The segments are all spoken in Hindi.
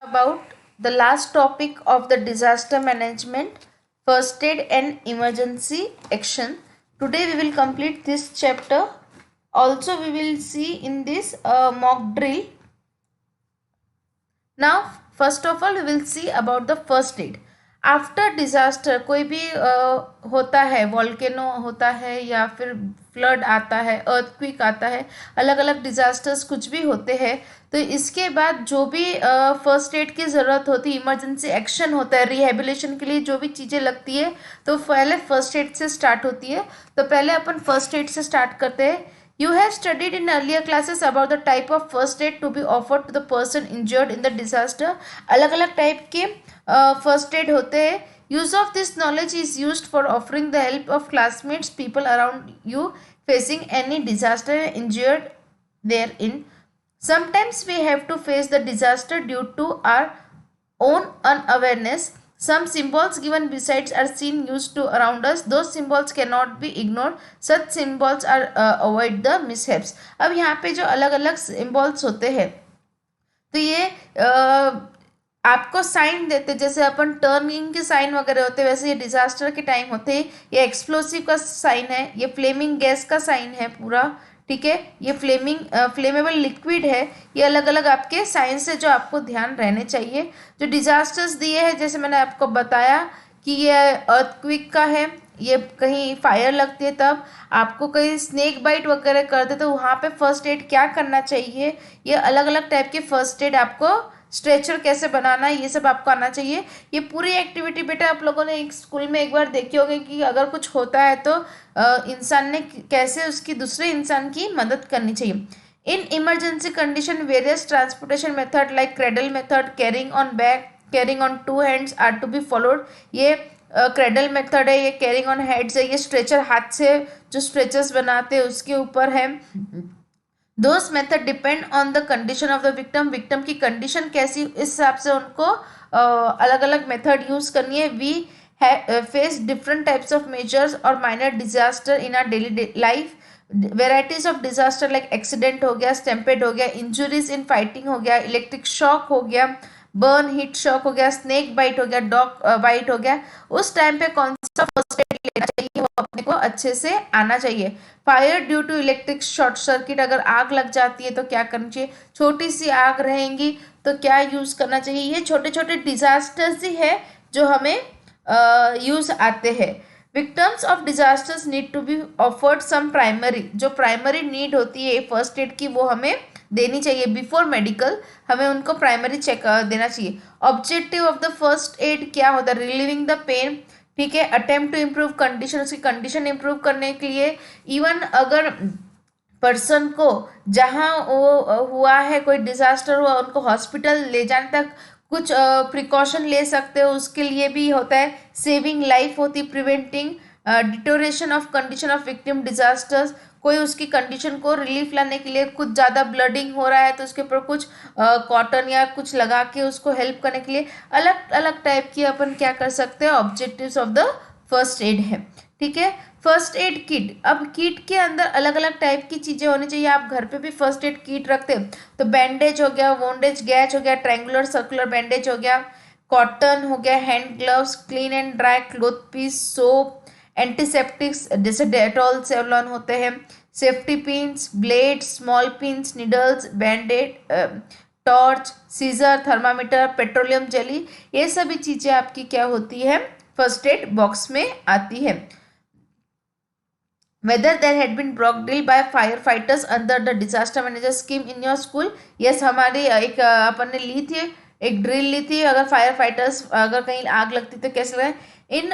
about the last topic of the disaster management, first aid and emergency action. Today we will complete this chapter. Also we will see in this mock drill. Now first of all we will see about the first aid. After disaster कोई भी होता है, वॉल्केनो होता है या फिर फ्लड आता है, अर्थक्वेक आता है, अलग अलग डिज़ास्टर्स कुछ भी होते हैं, तो इसके बाद जो भी फर्स्ट एड की ज़रूरत होती है, इमरजेंसी एक्शन होता है, रिहेबिलिटेशन के लिए जो भी चीज़ें लगती है, तो पहले फर्स्ट एड से स्टार्ट होती है। तो पहले अपन फर्स्ट एड से स्टार्ट करते हैं। You have studied in earlier classes about the type of first aid to be offered to the person injured in the disaster. अलग अलग टाइप के फर्स्ट एड होते हैं. Use of this knowledge is used for offering the help of classmates, people around you facing any disaster and injured therein. Sometimes we have to face the disaster due to our own unawareness. Some symbols given besides are seen used to around us. Those symbols cannot be ignored. Such symbols are avoid the mishaps. अब यहाँ पे जो अलग अलग सिम्बॉल्स होते हैं, तो ये आपको साइन देते, जैसे अपन टर्निंग के साइन वगैरह होते हैं, वैसे ये डिजास्टर के टाइम होते हैं। ये एक्सप्लोसिव का साइन है, ये फ्लेमिंग गैस का साइन है पूरा, ठीक है। ये फ्लेमेबल लिक्विड है। ये अलग अलग आपके साइंस है जो आपको ध्यान रहने चाहिए। जो डिजास्टर्स दिए हैं, जैसे मैंने आपको बताया कि ये अर्थक्वेक का है, ये कहीं फायर लगती है तब, आपको कहीं स्नेक बाइट वगैरह करते तो वहाँ पे फर्स्ट एड क्या करना चाहिए, ये अलग अलग टाइप के फर्स्ट एड, आपको स्ट्रेचर कैसे बनाना है, ये सब आपको आना चाहिए। ये पूरी एक्टिविटी बेटा आप लोगों ने एक स्कूल में एक बार देखी होगी कि अगर कुछ होता है तो इंसान ने कैसे उसकी दूसरे इंसान की मदद करनी चाहिए। In emergency condition various transportation method like cradle method, carrying on back, carrying on two hands are to be followed. ये क्रेडल मेथड है, ये कैरिंग ऑन हेड्स है, ये स्ट्रेचर हाथ से जो स्ट्रेचर्स बनाते हैं उसके ऊपर है। Those method depend on the condition of the victim. Victim की कंडीशन कैसी, इस हिसाब से उनको अलग अलग मेथड यूज करनी है। We face different types of majors और minor disaster in our daily life. Varieties of disaster like accident हो गया, स्टैम्पेड हो गया, इंजुरीज इन फाइटिंग हो गया, इलेक्ट्रिक शॉक हो गया, बर्न हीट शॉक हो गया, स्नेक बाइट हो गया, डॉग बाइट हो गया। उस टाइम पे कौन सा फर्स्ट एड लेना चाहिए वो अपने को अच्छे से आना चाहिए। Fire due to electric short circuit, अगर आग लग जाती है तो क्या करना चाहिए, छोटी सी आग रहेंगी तो क्या यूज करना चाहिए। ये छोटे छोटे डिजास्टर्स ही है जो हमें यूज आते हैं। Victims of disasters need to be offered some primary, जो प्राइमरी नीड होती है फर्स्ट एड की वो हमें देनी चाहिए। बिफोर मेडिकल हमें उनको प्राइमरी चेक देना चाहिए। Objective of the first aid क्या होता है, रिलीविंग द पेन, ठीक है। अटेम्प्ट टू इम्प्रूव कंडीशन, उसकी कंडीशन इम्प्रूव करने के लिए, इवन अगर पर्सन को जहाँ वो हुआ है कोई डिजास्टर हुआ उनको हॉस्पिटल ले जाने तक कुछ प्रिकॉशन ले सकते हो, उसके लिए भी होता है। सेविंग लाइफ होती, preventing deterioration of condition of victim disasters, कोई उसकी कंडीशन को रिलीफ लाने के लिए कुछ ज़्यादा ब्लडिंग हो रहा है तो उसके ऊपर कुछ कॉटन या कुछ लगा के उसको हेल्प करने के लिए अलग अलग टाइप की अपन क्या कर सकते हैं, objectives of the first aid है, ठीक है। फर्स्ट एड किट, अब किट के अंदर अलग अलग टाइप की चीज़ें होनी चाहिए। आप घर पे भी फर्स्ट एड किट रखते हैं तो बैंडेज हो गया, वोंडेज गैच हो गया, ट्रायंगुलर सर्कुलर बैंडेज हो गया, कॉटन हो गया, hand gloves, clean and dry cloth piece, soap, antiseptics जैसे डेटॉल, सेवलॉन होते हैं, safety pins, blade, small pins, needles, band aid, torch, scissor, thermometer, petroleum jelly, ये सभी चीज़ें आपकी क्या होती है फर्स्ट एड बॉक्स में आती है। Whether there had been block drill by firefighters under the disaster manager scheme in your school, yes, हमारी एक अपन ने ली थी, एक ड्रिल ली थी, अगर फायर फाइटर्स अगर कहीं आग लगती तो कैसे लगाएं। In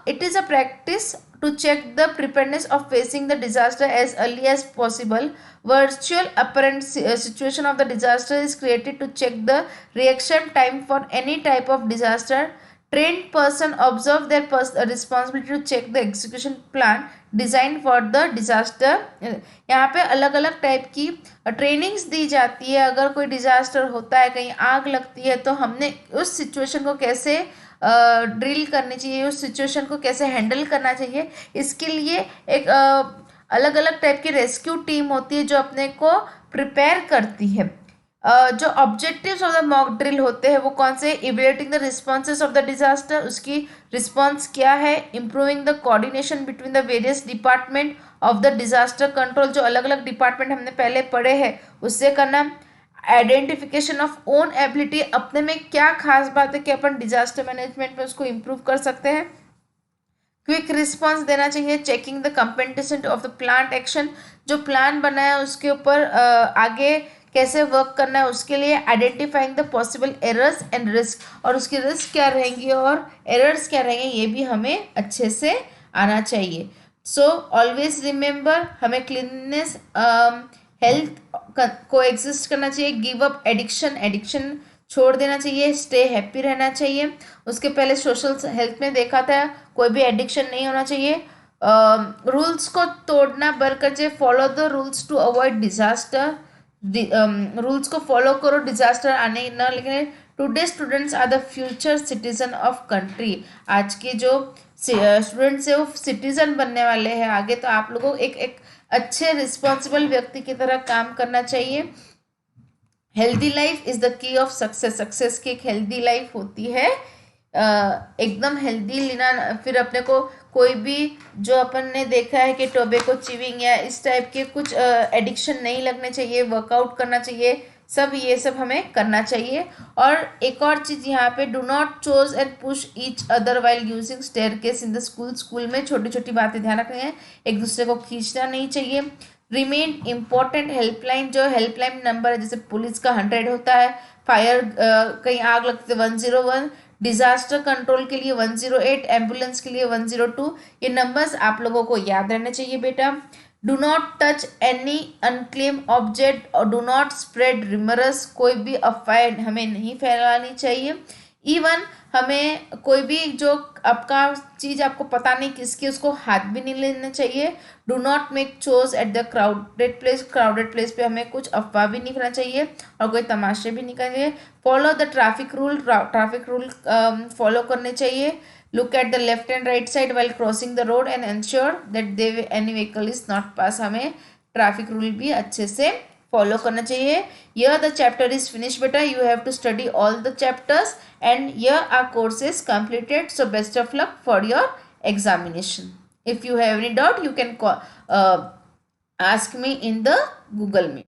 it is a practice to check the preparedness of facing the disaster as early as possible. Virtual apparent situation of the disaster is created to check the reaction time for any type of disaster. Trained person observe their responsibility to check the execution plan designed for the disaster. यहाँ पे अलग अलग टाइप की ट्रेनिंग्स दी जाती है। अगर कोई डिजास्टर होता है, कहीं आग लगती है, तो हमने उस सिचुएशन को कैसे ड्रिल करनी चाहिए, उस सिचुएशन को कैसे हैंडल करना चाहिए, इसके लिए एक अलग अलग टाइप की रेस्क्यू टीम होती है जो अपने को प्रिपेयर करती है। जो objectives of the mock drill होते हैं वो कौन से, evaluating the responses of the disaster, उसकी रिस्पॉन्स क्या है, improving the coordination between the various department of the disaster control, जो अलग अलग डिपार्टमेंट हमने पहले पढ़े हैं उससे करना, आइडेंटिफिकेशन ऑफ ओन एबिलिटी, अपने में क्या खास बात है कि अपन डिजास्टर मैनेजमेंट में उसको इम्प्रूव कर सकते हैं, क्विक रिस्पॉन्स देना चाहिए, checking the competency of the plant action, जो प्लान बनाया उसके ऊपर आगे कैसे वर्क करना है उसके लिए, identifying the possible errors and risk, और उसकी रिस्क क्या रहेंगी और एरर्स क्या रहेंगे ये भी हमें अच्छे से आना चाहिए। सो ऑलवेज रिमेंबर, हमें क्लीननेस हेल्थ को एग्जिस्ट करना चाहिए, गिव अप एडिक्शन, एडिक्शन छोड़ देना चाहिए, स्टे हैप्पी रहना चाहिए। उसके पहले सोशल हेल्थ में देखा था कोई भी एडिक्शन नहीं होना चाहिए, रूल्स को तोड़ना बंद कर चाहिए, follow the rules to avoid disaster, rules को फॉलो करो डिजास्टर आने न, लेकिन today students are the future citizen of country, आज के जो स्टूडेंट्स है वो सिटीजन बनने वाले हैं आगे, तो आप लोगों को एक अच्छे रिस्पॉन्सिबल व्यक्ति की तरह काम करना चाहिए। Healthy life is the key of success, success की एक हेल्दी लाइफ होती है, एकदम हेल्दी लेना, फिर अपने को कोई भी जो अपन ने देखा है कि टोबैको च्यूइंग या इस टाइप के कुछ एडिक्शन नहीं लगने चाहिए, वर्कआउट करना चाहिए, सब ये सब हमें करना चाहिए। और एक और चीज़ यहाँ पे, do not chose and push each other while using staircase in the school, school में छोटी छोटी बातें ध्यान रखनी है, एक दूसरे को खींचना नहीं चाहिए। रिमेन इम्पॉर्टेंट हेल्पलाइन, जो हेल्पलाइन नंबर है जैसे पुलिस का 100 होता है, फायर कहीं आग लगती है 101, डिजास्टर कंट्रोल के लिए 108, एम्बुलेंस के लिए 102, ये नंबर्स आप लोगों को याद रहने चाहिए बेटा। Do not touch any unclaim object और डू नॉट स्प्रेड रिमरस, कोई भी अफवाह हमें नहीं फैलानी चाहिए। इवन हमें कोई भी जो आपका चीज़ आपको पता नहीं किसकी, उसको हाथ भी नहीं लेना चाहिए। Do not make chose at the crowded place पे हमें कुछ अफवाह भी नहीं करना चाहिए और कोई तमाशे भी नहीं करने चाहिए। Follow the traffic rule follow करने चाहिए। Look at the left and right side while crossing the road and ensure that they any vehicle is not pass, हमें ट्रैफिक रूल भी अच्छे से फॉलो करना चाहिए। यह द चैप्टर इज फिनिश बेटा, you have to study all the chapters and यह our course is completed, so best of luck for your examination. If you have any doubt you can ask me in the Google Meet.